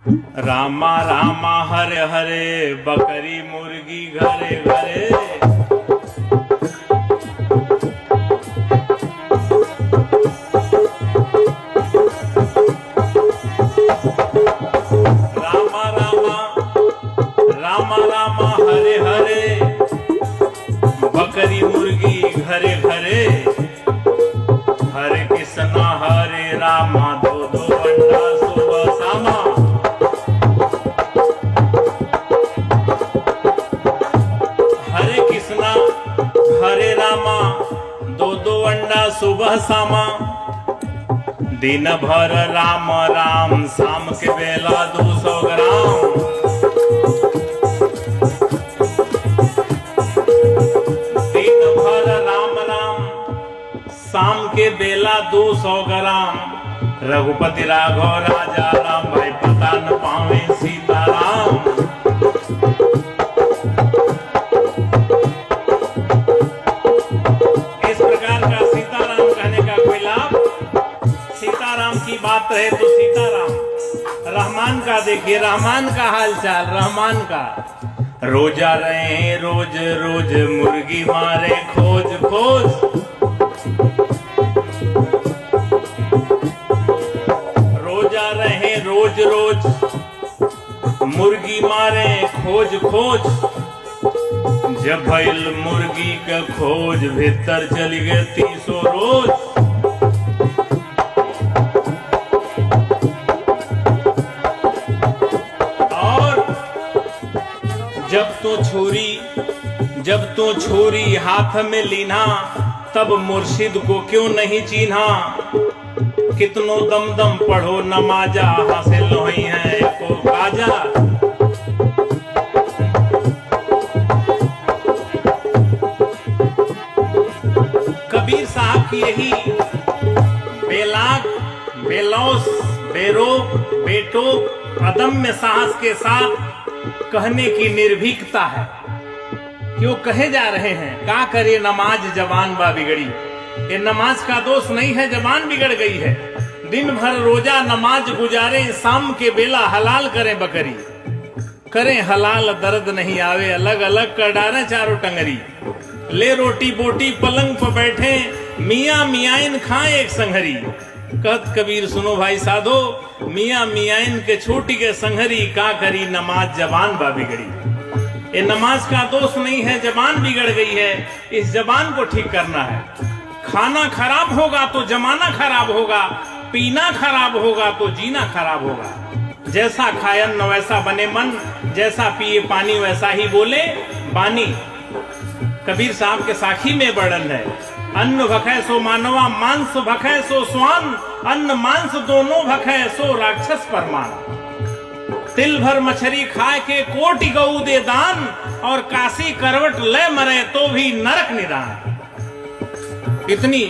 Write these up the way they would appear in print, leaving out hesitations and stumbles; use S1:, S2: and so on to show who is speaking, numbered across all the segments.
S1: रामा रामा हरे हरे, बकरी मुर्गी घरे घरे। रामा रामा रामा रामा हरे हरे, बकरी मुर्गी घरे घरे। हरे कृष्णा हरे रामा, दो दो अंडा सुबह शामा। हरे कृष्णा हरे रामा, दो दो अंडा सुबह शामा। दिन भर राम राम, शाम के बेला 200 ग्राम। दिन भर राम राम, शाम के बेला 200 ग्राम। रघुपति राघव राजा राम, भाई पता न पावे सीताराम। इस प्रकार का सीताराम कहने का कोई लाभ? सीताराम की बात है तो सीताराम। रहमान का देखिए, रहमान का हालचाल, रहमान का। रोजा रहे रोज रोज, मुर्गी मारे खोज खोज। रोजा रहे रोज रोज, मुर्गी मारे खोज खोज। जब भइल मुर्गी का खोज, भीतर चली गए 300 रोज। जब तो छुरी हाथ में लीना, तब मुर्शिद को क्यों नहीं चीन्हा। कितनो दम दम पढ़ो नमाजा, हासिल नहीं है को काजा। कबीर साहब की यही बेलाग, बेलौस, बेरोक, बेटोक, अदम्य साहस के साथ कहने की निर्भीकता है। क्यों कहे जा रहे हैं, का करे नमाज जबान बा बिगड़ी। ये नमाज का दोष नहीं है, जबान बिगड़ गई है। दिन भर रोजा नमाज गुजारे, शाम के बेला हलाल करें बकरी। करें हलाल दर्द नहीं आवे, अलग अलग कर डालें चारों टंगरी। ले रोटी बोटी पलंग पर बैठे, मियाँ मियाइन खाए एक संघरी। कहत कबीर सुनो भाई साधो, मियाँ मियाइन के छोटी के संघरी। का करी नमाज जबान बा बिगड़ी। ये नमाज का दोष नहीं है, जबान बिगड़ गई है। इस जबान को ठीक करना है। खाना खराब होगा तो जमाना खराब होगा, पीना खराब होगा तो जीना खराब होगा। जैसा खाए अन्न वैसा बने मन, जैसा पिए पानी वैसा ही बोले बानी। कबीर साहब के साखी में वर्णन है, अन्न भखै सो मानवा, मांस भखै सो स्वान। अन्न मांस दोनों भखै सो राक्षस परमान। तिल भर मछली खाए के कोटि गऊ दे दान, और काशी करवट ले मरे तो भी नरक निदान। इतनी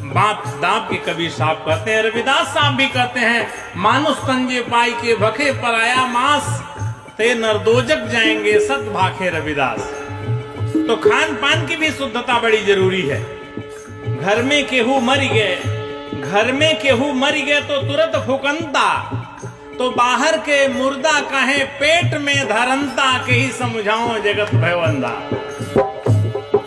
S1: बात दाब के कबीर साहब कहते हैं। रविदास साहब भी कहते हैं, मानुष तंजे पाई के भखे पर आया मांस, ते नरदोजक जाएंगे सत भाखे रविदास। तो खान पान की भी शुद्धता बड़ी जरूरी है। घर में केहू मर गए, घर में केहू मर गए तो तुरंत फुकंता। तो बाहर के मुर्दा कहे पेट में धरंता, के ही समझाओ जगत भयवंदा।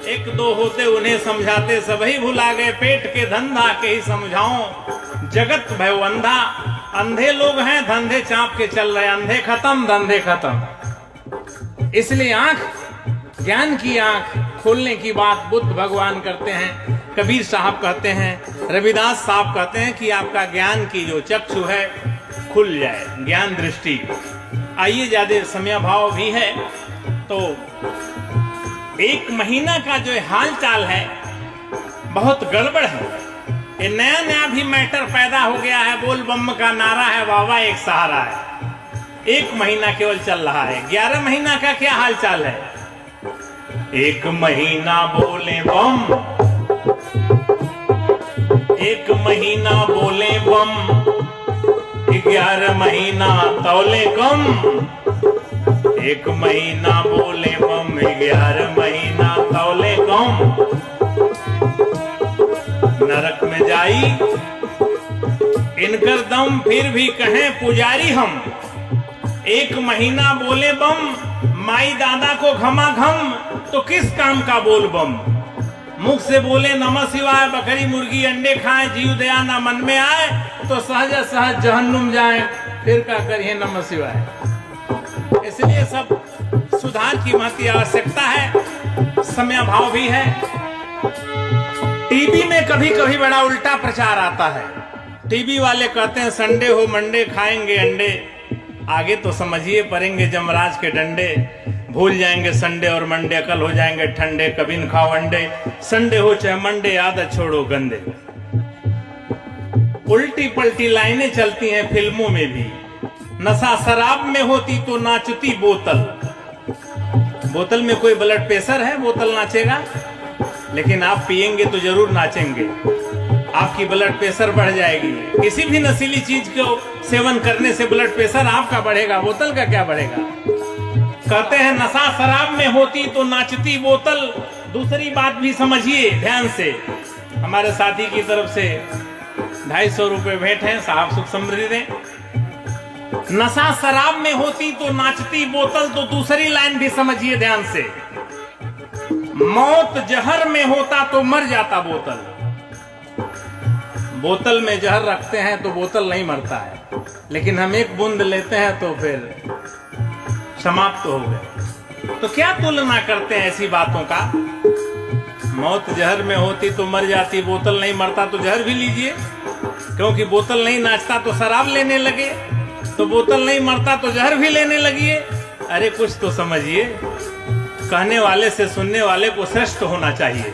S1: एक दो होते उन्हें समझाते, सभी भुला गए पेट के धंधा, के ही समझाओ जगत भयवंदा। अंधे लोग हैं, धंधे चाप के चल रहे, अंधे खत्म धंधे खत्म। इसलिए आंख, ज्ञान की आंख खोलने की बात बुद्ध भगवान करते हैं, कबीर साहब कहते हैं, रविदास साहब कहते हैं कि आपका ज्ञान की जो चक्षु है खुल जाए, ज्ञान दृष्टि। आइए, ज्यादा समय भाव भी है तो 1 महीना का जो हाल चाल है बहुत गड़बड़ है। ये नया नया भी मैटर पैदा हो गया है। बोल बम का नारा है, वावा एक सहारा है। 1 महीना केवल चल रहा है। 11 महीना का क्या हाल चाल है? 1 महीना बोले बम, 1 महीना बोले बम, 11 महीना तौले कम। 1 महीना बोले बम, 11 महीना तौले कम। नरक में जाई इनकर दम, फिर भी कहें पुजारी हम। एक महीना बोले बम, माई दादा को घमा घम, तो किस काम का बोल बम। मुख से बोले नमः शिवाय, बकरी मुर्गी अंडे खाए, जीव दया ना मन में आए, तो सहज सहज जहन्नुम जाए, फिर क्या करिए नमः शिवाय। इसलिए सब सुधार की महती आवश्यकता है, समय भाव भी है। टीवी में कभी कभी बड़ा उल्टा प्रचार आता है। टीवी वाले कहते हैं संडे हो मंडे खाएंगे अंडे, आगे तो समझिए पड़ेंगे जमराज के डंडे। भूल जाएंगे संडे और मंडे, अकल हो जाएंगे ठंडे, कभी न खाओ अंडे, संडे हो चाहे मंडे, आदत छोड़ो गंदे। उल्टी पलटी लाइनें चलती हैं फिल्मों में भी। नशा शराब में होती तो नाचती बोतल। बोतल में कोई ब्लड प्रेशर है, बोतल नाचेगा? लेकिन आप पिएंगे तो जरूर नाचेंगे, आपकी ब्लड प्रेशर बढ़ जाएगी। किसी भी नशीली चीज को सेवन करने से ब्लड प्रेशर आपका बढ़ेगा, बोतल का क्या बढ़ेगा। कहते हैं नशा शराब में होती तो नाचती बोतल। दूसरी बात भी समझिए ध्यान से। हमारे साथी की तरफ से 250 रुपए भेंट है, साहब सुख समृद्धि दें। नशा शराब में होती तो नाचती बोतल, तो दूसरी लाइन भी समझिए ध्यान से। मौत जहर में होता तो मर जाता बोतल। बोतल में जहर रखते हैं तो बोतल नहीं मरता है, लेकिन हम एक बूंद लेते हैं तो फिर समाप्त हो गए। तो क्या तुलना करते हैं ऐसी बातों का। मौत जहर में होती तो मर जाती, बोतल नहीं मरता तो जहर भी लीजिए। क्योंकि बोतल नहीं नाचता तो शराब लेने लगे, तो बोतल नहीं मरता तो जहर भी लेने लगिए। अरे कुछ तो समझिए। कहने वाले से सुनने वाले को श्रेष्ठ होना चाहिए।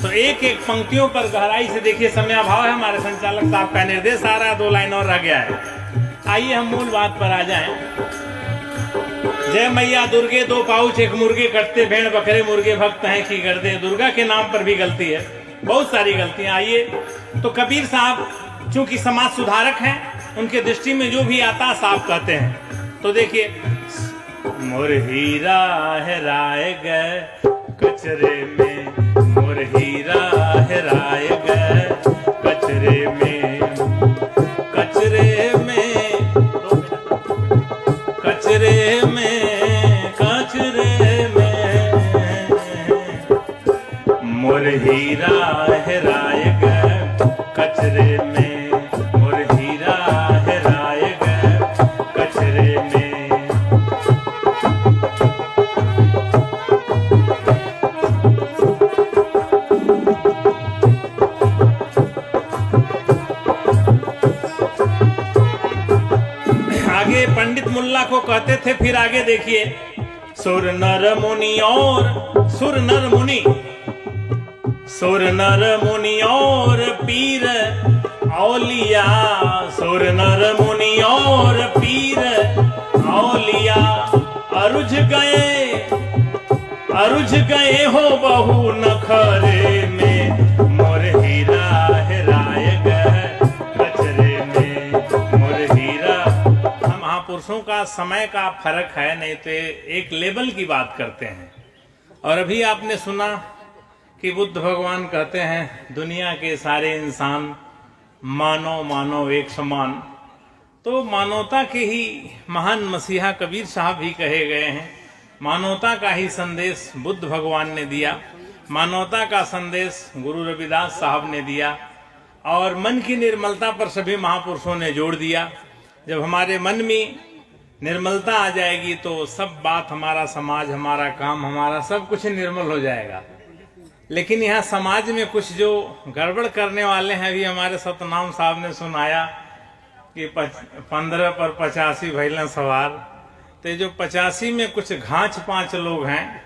S1: तो एक एक पंक्तियों पर गहराई से देखिए। समय अभाव है, हमारे संचालक साहब का निर्देश आ रहा है, 2 लाइन और रह गया है। आइए हम मूल बात पर आ जाएं। जय मैया दुर्गे 2 पाउच एक मुर्गे कटते, भेड़ बकरे मुर्गे भक्त हैं की गर्दे। दुर्गा के नाम पर भी गलती है, बहुत सारी गलतियां। आइए तो कबीर साहब चूंकि समाज सुधारक हैं, उनके दृष्टि में जो भी आता साहब कहते हैं। तो देखिए, मोर हीरा हेराए गए कचरे में, मोर हीरा हेराए गए कचरे में, कचरे में, कचरे में, कचरे में, मोर हीरा हेराए गए कचरे में, मोर हीरा हेराए गए कचरे में। आगे पंडित मुल्ला को कहते थे, फिर आगे देखिए। सुर नर मुनि और सुर नर मुनि, सुर नर मुनि और पीर औलिया, सुर नर मुनि और पीर औलिया, अरुझ गए हो बहु नखरे में, मोर हीरा हेराए गए कचरे में, मोर हीरा। हम महापुरुषों का समय का फर्क है, नहीं तो एक लेवल की बात करते हैं। और अभी आपने सुना कि बुद्ध भगवान कहते हैं दुनिया के सारे इंसान मानव मानव एक समान। तो मानवता के ही महान मसीहा कबीर साहब भी कहे गए हैं। मानवता का ही संदेश बुद्ध भगवान ने दिया, मानवता का संदेश गुरु रविदास साहब ने दिया, और मन की निर्मलता पर सभी महापुरुषों ने जोड़ दिया। जब हमारे मन में निर्मलता आ जाएगी तो सब बात, हमारा समाज, हमारा काम, हमारा सब कुछ निर्मल हो जाएगा। लेकिन यहाँ समाज में कुछ जो गड़बड़ करने वाले हैं, अभी हमारे सतनाम साहब ने सुनाया कि 15 पर 85 भैलन सवार। तो जो 85 में कुछ घाच 5 लोग हैं।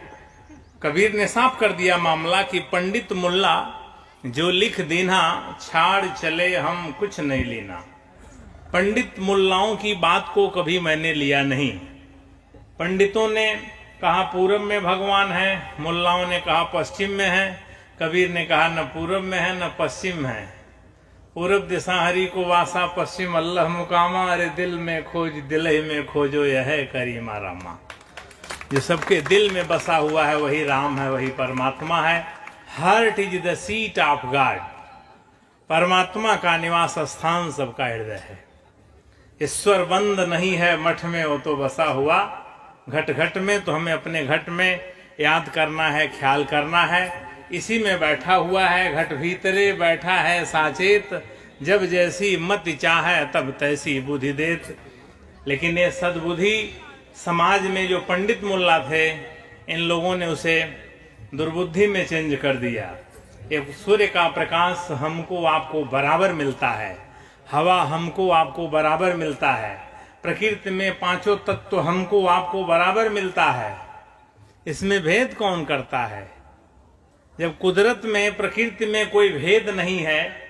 S1: कबीर ने साफ कर दिया मामला कि पंडित मुल्ला जो लिख दीना, छाड़ चले हम कुछ नहीं लेना। पंडित मुल्लाओं की बात को कभी मैंने लिया नहीं। पंडितों ने कहा पूरब में भगवान है, मुल्लाओं ने कहा पश्चिम में है। कबीर ने कहा न पूरब में है न पश्चिम में है। पूरब दिशा हरि को वासा, पश्चिम अल्लाह मुकामा। अरे दिल में खोज दिल में खोजो यह करीमा रामा। जो सबके दिल में बसा हुआ है वही राम है, वही परमात्मा है। Heart is the seat of God. परमात्मा का निवास स्थान सबका हृदय है। ईश्वर बंद नहीं है मठ में वो तो बसा हुआ, घट घट में। तो हमें अपने घट में याद करना है, ख्याल करना है, इसी में बैठा हुआ है। घट भीतरे बैठा है साचेत, जब जैसी मति चाहे तब तैसी बुद्धि देत। लेकिन ये सद्बुद्धि समाज में जो पंडित मुल्ला थे, इन लोगों ने उसे दुर्बुद्धि में चेंज कर दिया। एक सूर्य का प्रकाश हमको आपको बराबर मिलता है, हवा हमको आपको बराबर मिलता है, प्रकृति में पांचों तत्व हमको आपको बराबर मिलता है। इसमें भेद कौन करता है? जब कुदरत में, प्रकृति में कोई भेद नहीं है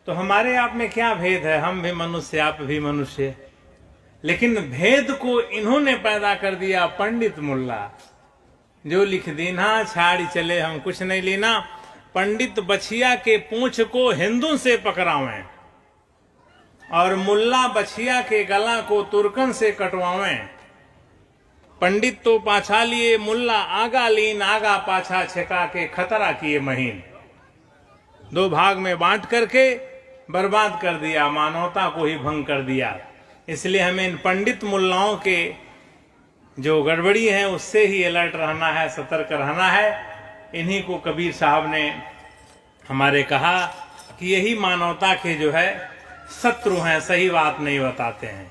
S1: तो हमारे आप में क्या भेद है? हम भी मनुष्य, आप भी मनुष्य। लेकिन भेद को इन्होंने पैदा कर दिया, पंडित मुल्ला। जो लिख दीना छाड़ी चले हम कुछ नहीं लेना। पंडित बछिया के पूंछ को हिंदू से पकड़ावें और मुल्ला बछिया के गला को तुर्कन से कटवावें। पंडित तो पाछा लिए, मुल्ला आगा लीन, आगा पाछा छका के खतरा किए महीन। दो भाग में बांट करके बर्बाद कर दिया, मानवता को ही भंग कर दिया। इसलिए हमें इन पंडित मुल्लाओं के जो गड़बड़ी है उससे ही अलर्ट रहना है, सतर्क रहना है। इन्हीं को कबीर साहब ने हमारे कहा कि यही मानवता के जो है शत्रु हैं, सही बात नहीं बताते हैं।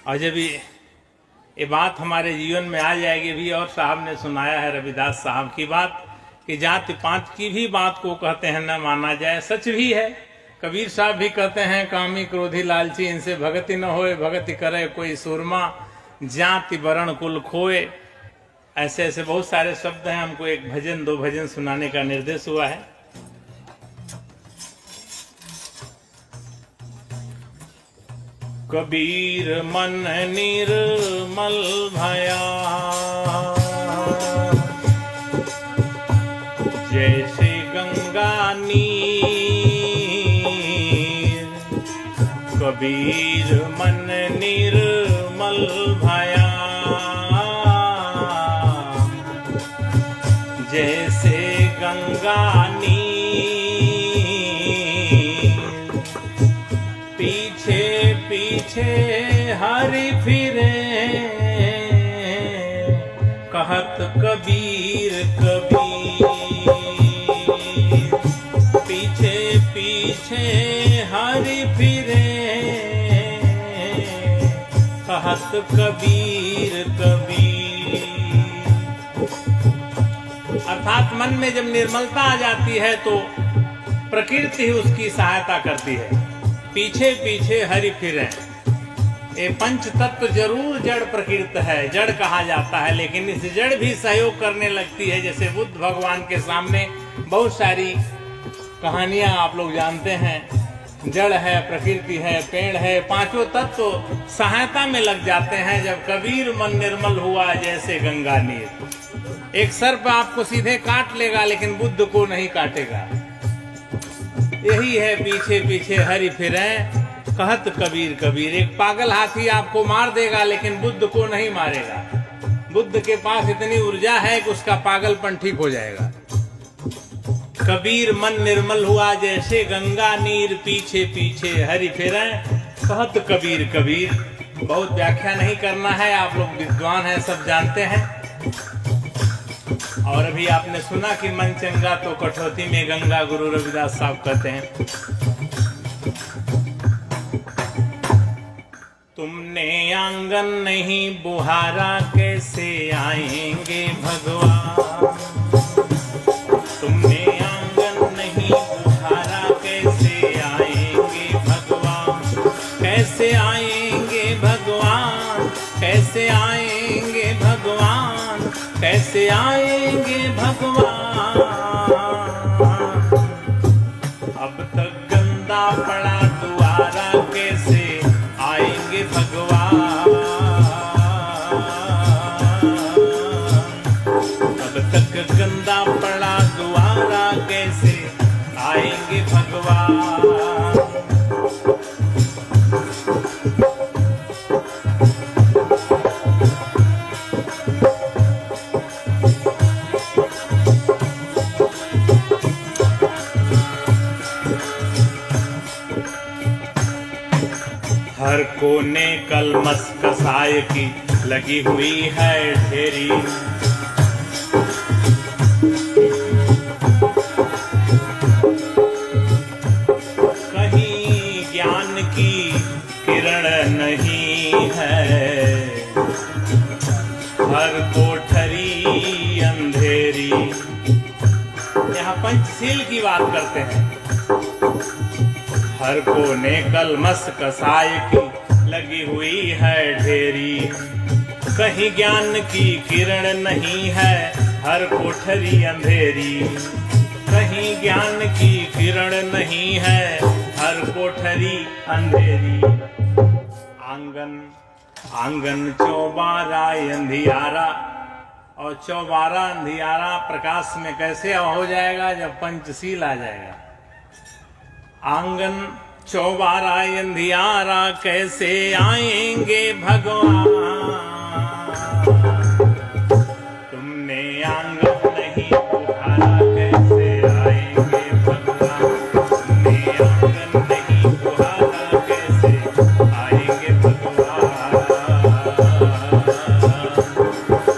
S1: और जब ये बात हमारे जीवन में आ जाएगी भी, और साहब ने सुनाया है रविदास साहब की बात कि जाति पात की भी बात को कहते हैं न माना जाए, सच भी है। कबीर साहब भी कहते हैं कामी क्रोधी लालची इनसे भगति न होए, भगति करे कोई सूरमा, जाति वर्ण कुल खोए। ऐसे ऐसे बहुत सारे शब्द हैं। हमको एक भजन, दो भजन सुनाने का निर्देश हुआ है। कबीर मन निर्मल भया, जैसे गंगा नीर। कबीर मन निर्मल भया, जैसे गंगा नीर। पीछे पीछे हरि फिरे, कहत कबीर कबीर। पीछे पीछे हरि फिरे, कहत कबीर कबीर। अर्थात मन में जब निर्मलता आ जाती है तो प्रकृति ही उसकी सहायता करती है। पीछे पीछे हरि फिरे। ये पंच तत्व जरूर जड़ प्रकृति है, जड़ कहा जाता है, लेकिन इस जड़ भी सहयोग करने लगती है। जैसे बुद्ध भगवान के सामने बहुत सारी कहानियां आप लोग जानते हैं, जड़ है, प्रकृति है, पेड़ है, पांचों तत्व सहायता में लग जाते हैं। जब कबीर मन निर्मल हुआ जैसे गंगा नीर। एक सर्प आपको सीधे काट लेगा लेकिन बुद्ध को नहीं काटेगा। यही है पीछे पीछे हरि फिरे, कहत कबीर कबीर। एक पागल हाथी आपको मार देगा लेकिन बुद्ध को नहीं मारेगा। बुद्ध के पास इतनी ऊर्जा है कि उसका पागलपन ठीक हो जाएगा। कबीर मन निर्मल हुआ जैसे गंगा नीर, पीछे पीछे हरि फिरे, कहत कबीर कबीर। बहुत व्याख्या नहीं करना है, आप लोग विद्वान हैं, सब जानते हैं। और अभी आपने सुना कि मन चंगा तो कठौती में गंगा, गुरु रविदास साहब कहते हैं। तुमने आंगन नहीं बुहारा, कैसे आएंगे भगवान। तुमने आंगन नहीं बुहारा, कैसे आएंगे भगवान। कैसे आएंगे भगवान, कैसे आएंगे भगवान, कैसे आएंगे भगवान। अब तक गंदा पड़ा द्वारा, कैसे आएंगे भगवान। अब तक गंदा पड़ा द्वारा, कैसे आएंगे भगवान। कोने कलमस कसाय की लगी हुई है ढेरी। कहीं ज्ञान की किरण नहीं है, हर कोठरी अंधेरी। यहाँ पंचशील की बात करते हैं। हर कोने कलमस कसाय की लगी हुई है ढेरी। कहीं ज्ञान की किरण नहीं है, हर कोठरी अंधेरी। कहीं ज्ञान की किरण नहीं है, हर कोठरी अंधेरी। आंगन आंगन चौबारा अंधियारा, और चौबारा अंधियारा प्रकाश में कैसे हो जाएगा? जब पंचशील आ जाएगा। आंगन चौबारा अंधियारा कैसे आएंगे भगवान? तुमने आंगन नहीं बुहारा कैसे आएंगे भगवान? तुमने आंगन नहीं बुहारा कैसे आएंगे भगवान?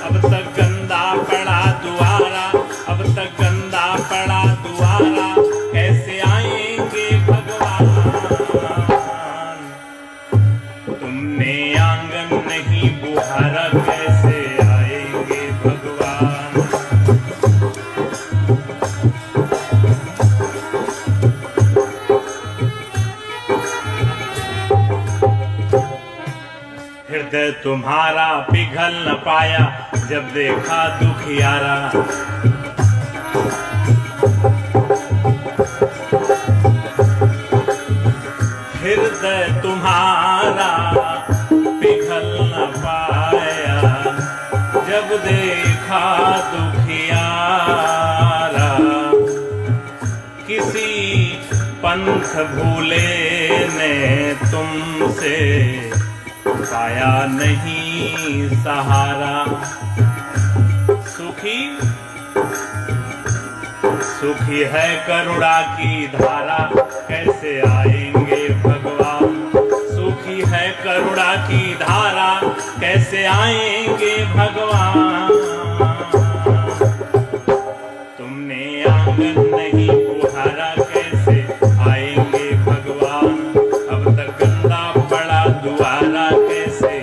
S1: अब तक गंदा पड़ा दुआरा, अब तक गंदा पड़ा दुआरा, कैसे आएंगे भगवान? तुमने आंगन नहीं बुहारा कैसे आएंगे भगवान? हृदय तुम्हारा पिघल न पाया जब देखा दुखियारा। हृदय तुम्हारा पिघल न पाया जब देखा दुखियारा। किसी पंथ भूले ने तुमसे पाया नहीं सहारा। सुखी सुखी है करुणा की धारा, कैसे आएंगे भगवान? सुखी है करुणा की धारा, कैसे आएंगे भगवान? तुमने आंगन नहीं बुहारा कैसे आएंगे भगवान? अब तक गंदा पड़ा दुआरा, कैसे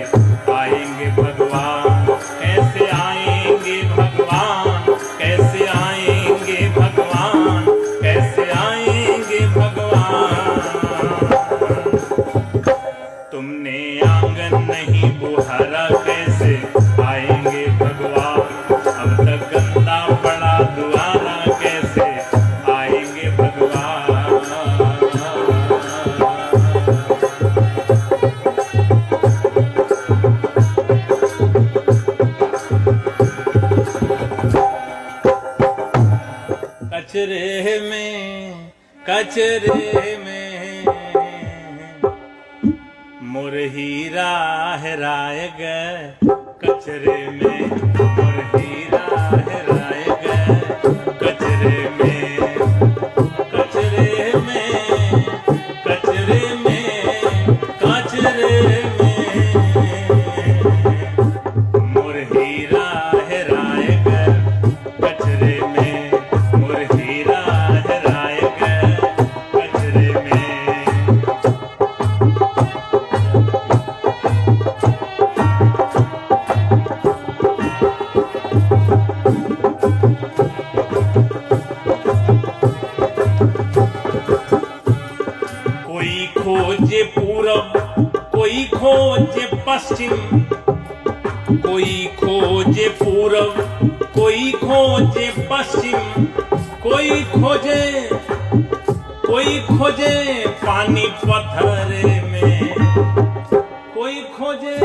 S1: आएंगे भगवान? कैसे आएंगे भगवान? कैसे आएंगे भगवान? कैसे आएंगे भगवान? तुमने आंगन नहीं बुहारा कैसे आएंगे भगवान? अब तक गंदा पड़ा दुआरा, कैसे आएंगे भगवान? कचरे में मोर हीरा हेराए गए। कचरे में मोर हीरा हेराए गए। कचरे में कचरे में कचरे में कचरे में मोर हीरा हेराए गए। कचरे में मोर हीरा हेराए गए। कचरे में कोई खोजे पूरब, कोई खोजे पश्चिम, कोई खोजे पूरब, कोई खोजे पश्चिम, कोई खोजे पानी पत्थरे में, कोई खोजे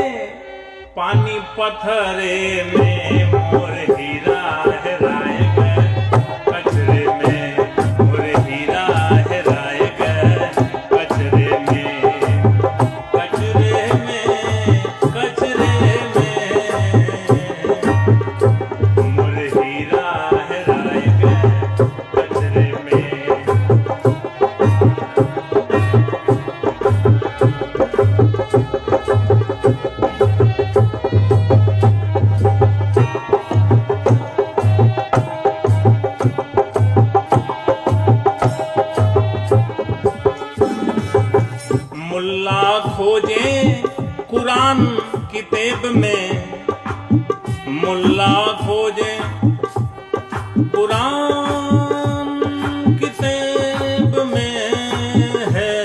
S1: पानी पत्थरे में मोर हीरा हेराए गए। कचरे में मोर हीरा हेराए गए। कचरे में कचरे में कचरे में मोर हीरा हेराए गए। कचरे में किताब में मुल्ला खोजे कुरान किताब में है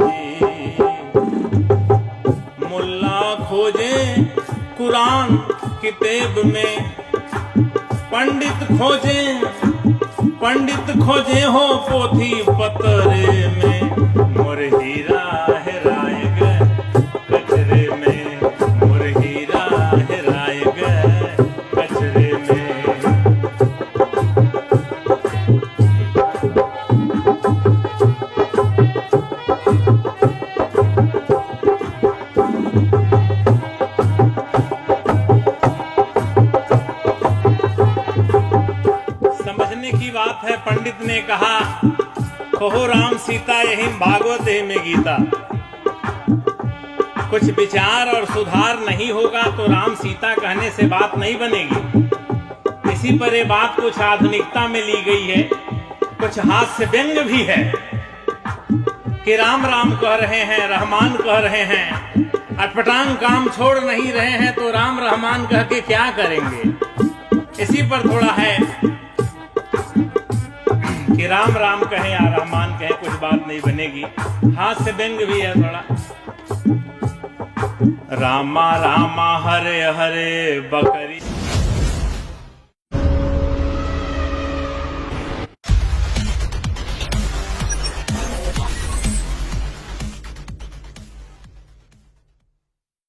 S1: जी। मुल्ला खोजे कुरान किताब में, पंडित खोजे हो पोथी पतरे में, मोर हीरा हेराए गए कचरे में, मोर हीरा हेराए गए कचरे में। समझने की बात है, पंडित ने कहा कहो राम सीता यही भागवत है में गीता। कुछ विचार और सुधार नहीं होगा तो राम सीता कहने से बात नहीं बनेगी। इसी पर ये बात कुछ आधुनिकता में ली गई है, कुछ हास्य व्यंग भी है कि राम राम कह रहे हैं, रहमान कह रहे हैं, अटपटांग काम छोड़ नहीं रहे हैं तो राम रहमान कह के क्या करेंगे। इसी पर थोड़ा है कि राम राम कहें या रहमान कहें कुछ बात नहीं बनेगी, हास्य व्यंग भी है थोड़ा। रामा रामा हरे हरे बकरी